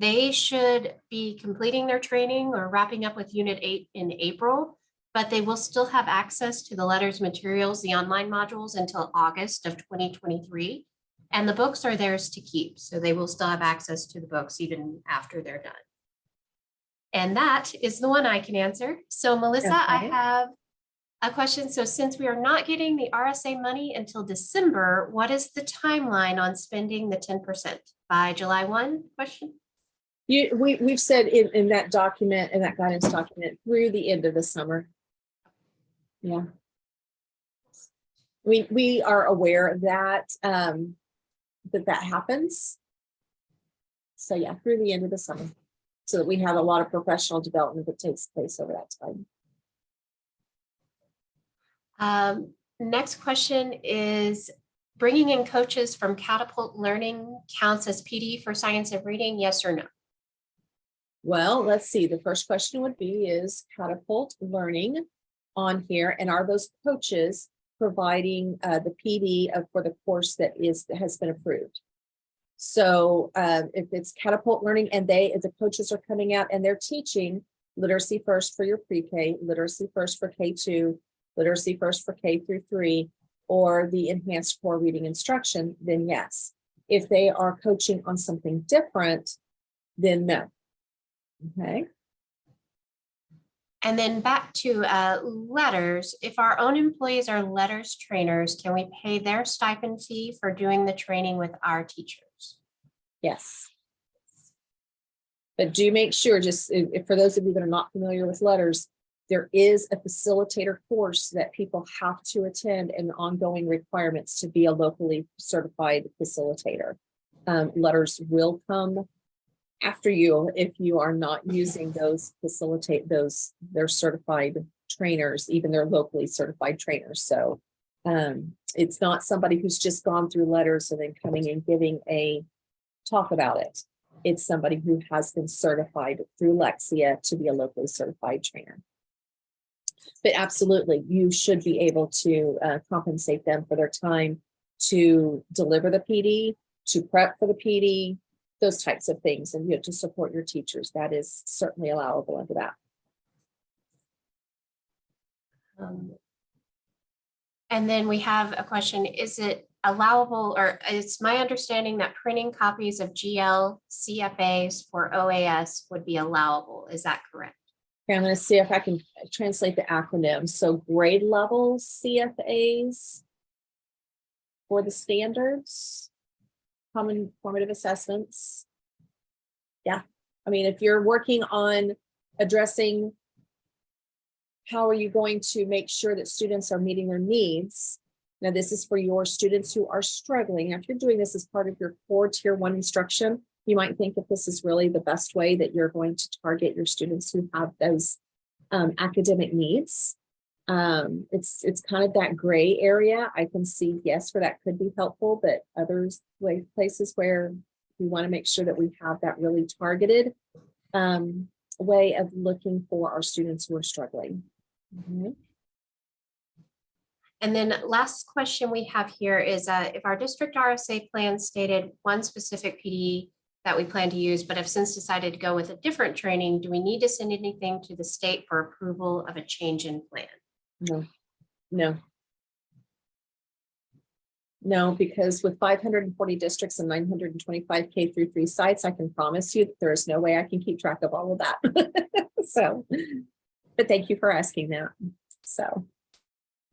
they should be completing their training or wrapping up with Unit 8 in April, but they will still have access to the letters materials, the online modules, until August of 2023. And the books are theirs to keep. So they will still have access to the books even after they're done. And that is the one I can answer. So Melissa, Okay. I have A question, so since we are not getting the RSA money until December, what is the timeline on spending the 10% by July 1? Question. We've said in that document, in that guidance document, through the end of the summer. Yeah. We are aware of that, that happens. So yeah, through the end of the summer, so that we have a lot of professional development that takes place over that time. Next question is, bringing in coaches from Catapult Learning counts as PD for science and reading, yes or no? Well, let's see. The first question would be, is Catapult Learning on here, and are those coaches providing the PD for the course that has been approved? So if it's Catapult Learning and the coaches are coming out and they're teaching Literacy First for your pre-K, Literacy First for K2, Literacy First for K through 3, or the Enhanced Core Reading Instruction, then yes. If they are coaching on something different, then no. Okay. And then back to letters. If our own employees are letters trainers, can we pay their stipend fee for doing the training with our teachers? Yes. But do make sure, just for those of you that are not familiar with letters, there is a facilitator course that people have to attend and ongoing requirements to be a locally certified facilitator. Letters will come after you if you are not using those they're certified trainers, even they're locally certified trainers. So it's not somebody who's just gone through letters and then coming and giving a talk about it. It's somebody who has been certified through Lexia to be a locally certified trainer. But absolutely, you should be able to compensate them for their time to deliver the PD, to prep for the PD, those types of things, and to support your teachers. That is certainly allowable under that. And then we have a question, is it allowable, or it's my understanding that printing copies of GL CFAs for OAS would be allowable. Is that correct? Okay, I'm going to see if I can translate the acronym. So grade level CFAs for the standards, common formative assessments. Yeah, I mean, if you're working on addressing how are you going to make sure that students are meeting their needs. Now, this is for your students who are struggling. If you're doing this as part of your core tier 1 instruction, you might think that this is really the best way that you're going to target your students who have those academic needs. It's kind of that gray area. I can see, yes, where that could be helpful, but others places where we want to make sure that we have that really targeted way of looking for our students who are struggling. Mm-hmm. And then last question we have here is if our district RSA plan stated one specific PD that we plan to use, but have since decided to go with a different training, do we need to send anything to the state for approval of a change in plan? No, because with 540 districts and 925 K through 3 sites, I can promise you that there is no way I can keep track of all of that. So, but thank you for asking that. So,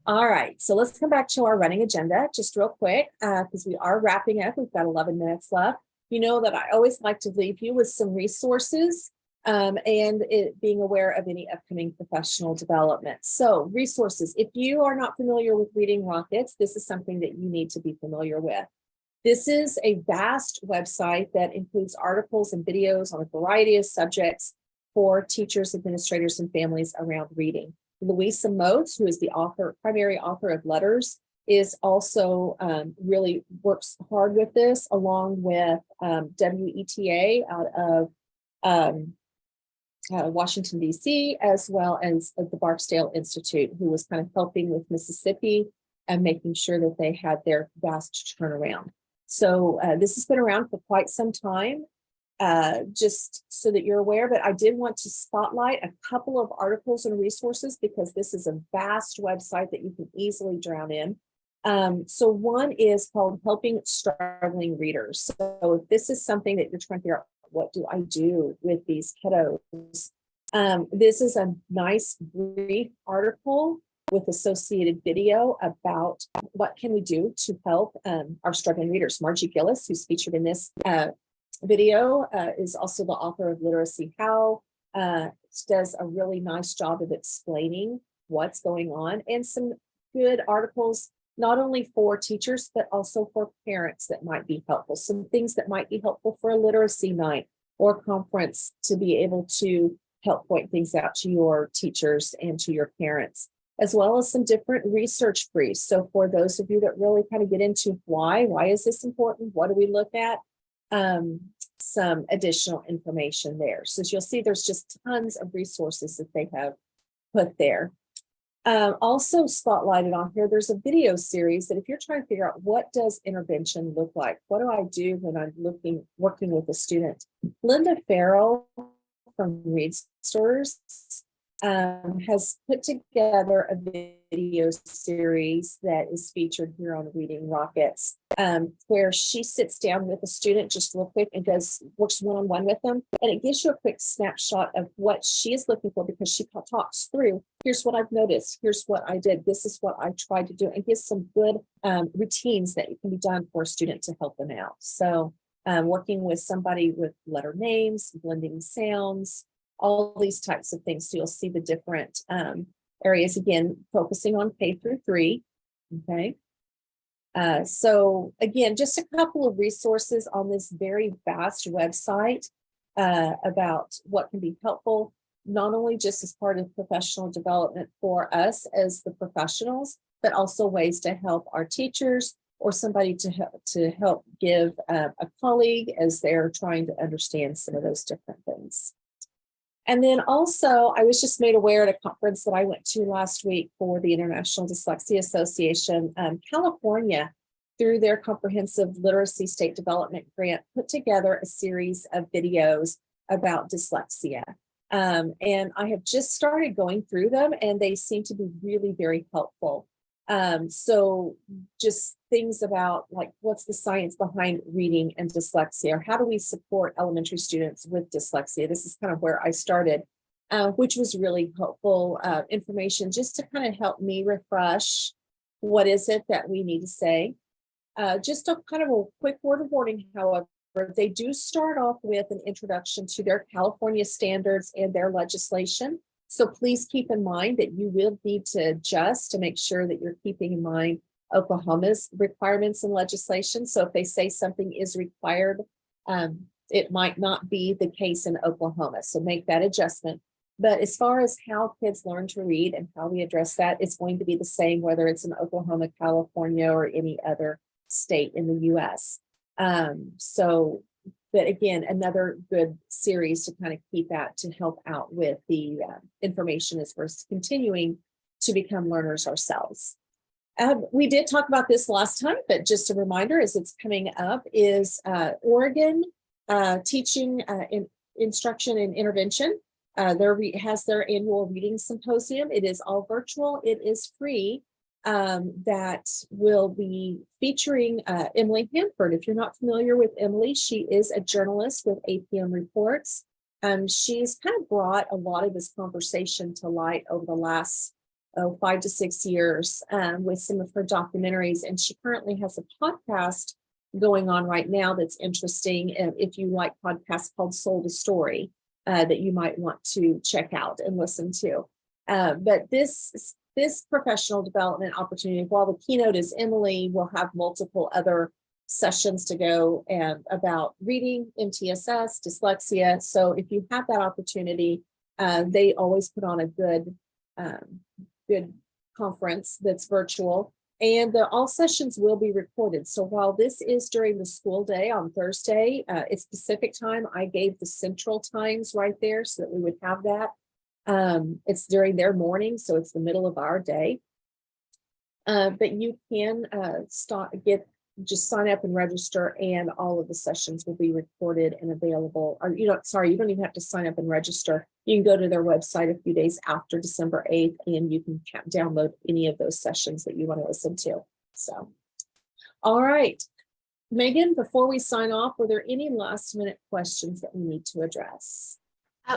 all right, so let's come back to our running agenda just real quick because we are wrapping up. We've got 11 minutes left. You know that I always like to leave you with some resources and being aware of any upcoming professional development. So resources, if you are not familiar with Reading Rockets, this is something that you need to be familiar with. This is a vast website that includes articles and videos on a variety of subjects for teachers, administrators, and families around reading. Louisa Motes, who is the primary author of Letters, is also really works hard with this, along with WETA out of Washington, D.C., as well as the Barksdale Institute, who was kind of helping with Mississippi and making sure that they had their vast turnaround. So this has been around for quite some time, just so that you're aware. But I did want to spotlight a couple of articles and resources because this is a vast website that you can easily drown in. So one is called Helping Struggling Readers. So if this is something that you're trying to figure out, what do I do with these kiddos? This is a nice brief article with associated video about what can we do to help our struggling readers. Margie Gillis, who's featured in this video, is also the author of Literacy How. Does a really nice job of explaining what's going on, and some good articles, not only for teachers, but also for parents that might be helpful. Some things that might be helpful for a literacy night or conference to be able to help point things out to your teachers and to your parents, as well as some different research briefs. So for those of you that really kind of get into why is this important? What do we look at? Some additional information there. So you'll see there's just tons of resources that they have put there. Also spotlighted on here, there's a video series that if you're trying to figure out what does intervention look like, what do I do when I'm working with a student? Linda Farrell from Read Stores has put together a video series that is featured here on Reading Rockets, where she sits down with a student just real quick and works one-on-one with them. And it gives you a quick snapshot of what she is looking for, because she talks through, here's what I've noticed, here's what I did, this is what I tried to do, and gives some good routines that can be done for a student to help them out. So working with somebody with letter names, blending sounds, all these types of things. So you'll see the different areas, again, focusing on K through 3. Okay. So again, just a couple of resources on this very vast website about what can be helppful, not only just as part of professional development for us as the professionals, but also ways to help our teachers or somebody to help give a colleague as they're trying to understand some of those different things. And then also, I was just made aware at a conference that I went to last week for the International Dyslexia Association, California, through their Comprehensive Literacy State Development Grant, put together a series of videos about dyslexia. And I have just started going through them, and they seem to be really very helpful. So just things about like, what's the science behind reading and dyslexia, or how do we support elementary students with dyslexia? This is kind of where I started, which was really helpful information just to kind of help me refresh what is it that we need to say. Just a kind of a quick word of warning, however, they do start off with an introduction to their California standards and their legislation. So please keep in mind that you will need to adjust to make sure that you're keeping in mind Oklahoma's requirements and legislation. So if they say something is required, it might not be the case in Oklahoma. So make that adjustment. But as far as how kids learn to read and how we address that, it's going to be the same, whether it's in Oklahoma, California, or any other state in the US. But again, another good series to kind of keep at to help out with the information as we're continuing to become learners ourselves. We did talk about this last time, but just a reminder as it's coming up is Oregon Teaching Instruction and Intervention. Has their annual reading symposium. It is all virtual. It is free. That will be featuring Emily Hanford. If you're not familiar with Emily, she is a journalist with APM Reports. She's kind of brought a lot of this conversation to light over the last 5 to 6 years with some of her documentaries. And she currently has a podcast going on right now that's interesting. If you like podcasts called Soul to Story, that you might want to check out and listen to. But this professional development opportunity, while the keynote is Emily, will have multiple other sessions to go and about reading, MTSS, dyslexia. So if you have that opportunity, they always put on a good conference that's virtual, and all sessions will be recorded. So while this is during the school day on Thursday, it's Pacific time. I gave the Central times right there so that we would have that. It's during their morning, so it's the middle of our day. But you can just sign up and register, and all of the sessions will be recorded and available. Or you don't even have to sign up and register. You can go to their website a few days after December 8th, and you can download any of those sessions that you want to listen to. So, all right, Megan, before we sign off, were there any last minute questions that we need to address?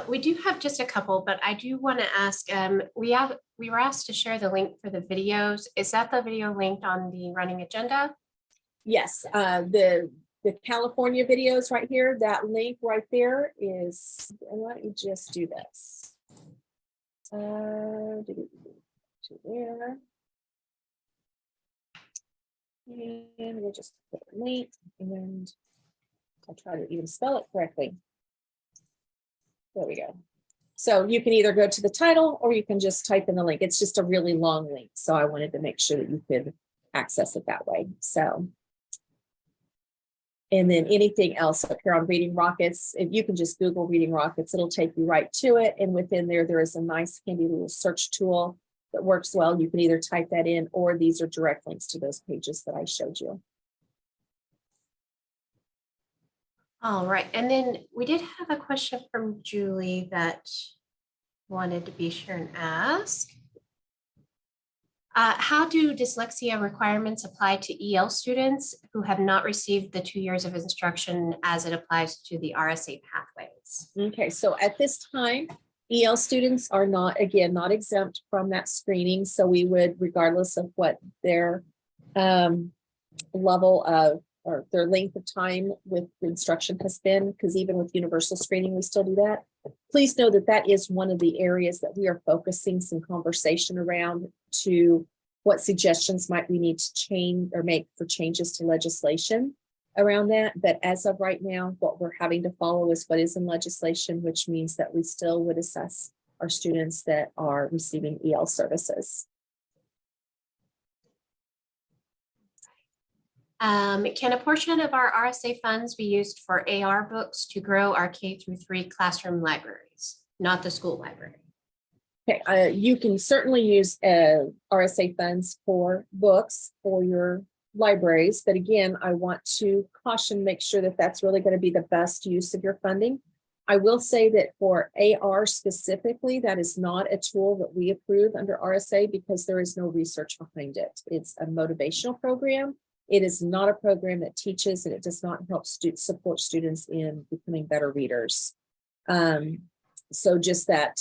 We do have just a couple, but I do want to ask, we were asked to share the link for the videos. Is that the video linked on the running agenda? Yes, the California videos right here, that link right there is, and let me just do this. To there. And we'll just put a link, and I'll try to even spell it correctly. There we go. So you can either go to the title or you can just type in the link. It's just a really long link. So I wanted to make sure that you could access it that way. So, and then anything else up here on Reading Rockets, if you can just Google Reading Rockets, it'll take you right to it. And within there, there is a nice handy little search tool that works well. You can either type that in, or these are direct links to those pages that I showed you. All right, and then we did have a question from Julie that wanted to be sure and ask. How do dyslexia requirements apply to EL students who have not received the 2 years of instruction as it applies to the RSA pathways? Okay, so at this time, EL students are not, again, not exempt from that screening. So we would, regardless of what their level of, or their length of time with instruction has been, because even with universal screening, we still do that. Please know that that is one of the areas that we are focusing some conversation around, to what suggestions might we need to change or make for changes to legislation around that. But as of right now, what we're having to follow is what is in legislation, which means that we still would assess our students that are receiving EL services. Can a portion of our RSA funds be used for AR books to grow our K-3 classroom libraries, not the school library? Okay, you can certainly use RSA funds for books for your libraries, but again, I want to caution, make sure that that's really going to be the best use of your funding. I will say that for AR specifically, that is not a tool that we approve under RSA because there is no research behind it. It's a motivational program. It is not a program that teaches, and it does not help support students in becoming better readers. So just that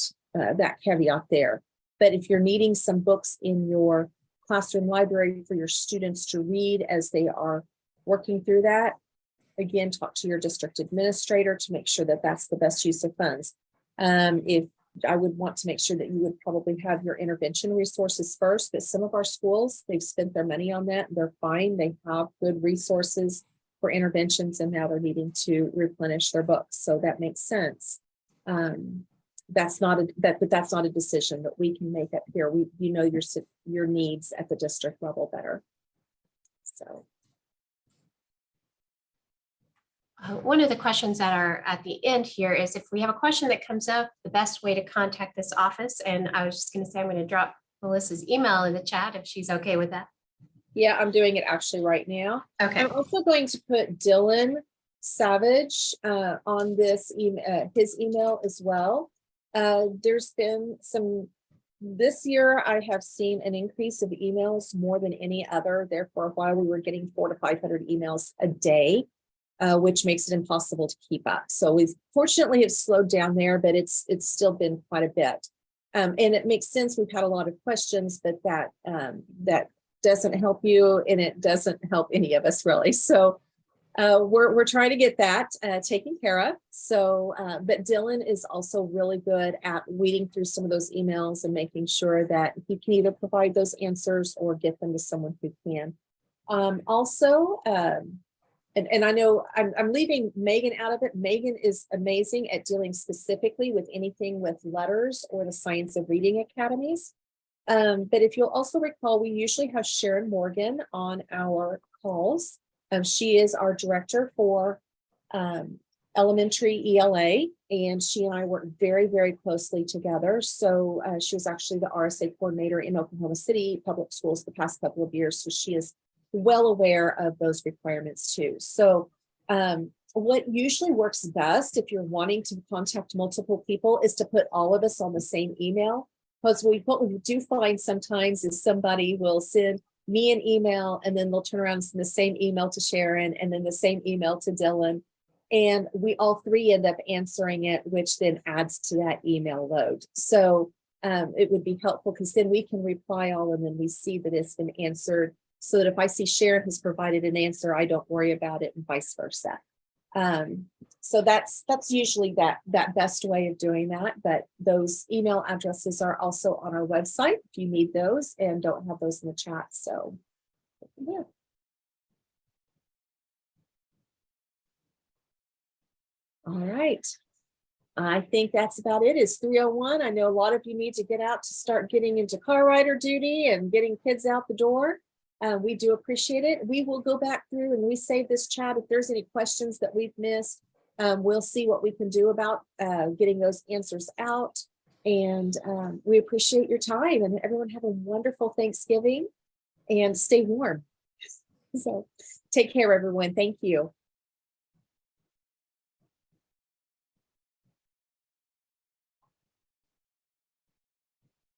caveat there. But if you're needing some books in your classroom library for your students to read as they are working through that, again, talk to your district administrator to make sure that that's the best use of funds. If I would want to make sure that you would probably have your intervention resources first, but some of our schools, they've spent their money on that. They're fine. They have good resources for interventions, and now they're needing to replenish their books. So that makes sense. That's not a decision that we can make up here. You know your needs at the district level better. So. One of the questions that are at the end here is, if we have a question that comes up, the best way to contact this office. And I was just going to say, I'm going to drop Melissa's email in the chat if she's okay with that. Yeah, I'm doing it actually right now. Okay. I'm also going to put Dylan Savage on this email, his email as well. There's been this year I have seen an increase of emails more than any other. There for a while we were getting 400 to 500 emails a day. Which makes it impossible to keep up. So we've fortunately have slowed down there, but it's still been quite a bit. And it makes sense. We've had a lot of questions, but that doesn't help you, and it doesn't help any of us really. So we're trying to get that taken care of. So, but Dylan is also really good at weeding through some of those emails and making sure that he can either provide those answers or get them to someone who can. And I know I'm leaving Megan out of it. Megan is amazing at dealing specifically with anything with letters or the Science of Reading academies. But if you'll also recall, we usually have Sharon Morgan on our calls. She is our director for elementary ELA, and she and I work very, very closely together. So she was actually the RSA coordinator in Oklahoma City Public Schools the past couple of years. So she is well aware of those requirements too. So what usually works best if you're wanting to contact multiple people is to put all of us on the same email. Because what we do find sometimes is somebody will send me an email and then they'll turn around and send the same email to Sharon and then the same email to Dylan. And we all three end up answering it, which then adds to that email load. So it would be helpful because then we can reply all and then we see that it's been answered, so that if I see Sharon has provided an answer, I don't worry about it, and vice versa. So that's usually that best way of doing that. But those email addresses are also on our website if you need those and don't have those in the chat. So yeah. All right. I think that's about it. It's 3:01. I know a lot of you need to get out to start getting into car rider duty and getting kids out the door. We do appreciate it. We will go back through and we save this chat. If there's any questions that we've missed, we'll see what we can do about getting those answers out. And we appreciate your time, and everyone have a wonderful Thanksgiving and stay warm. So take care, everyone. Thank you.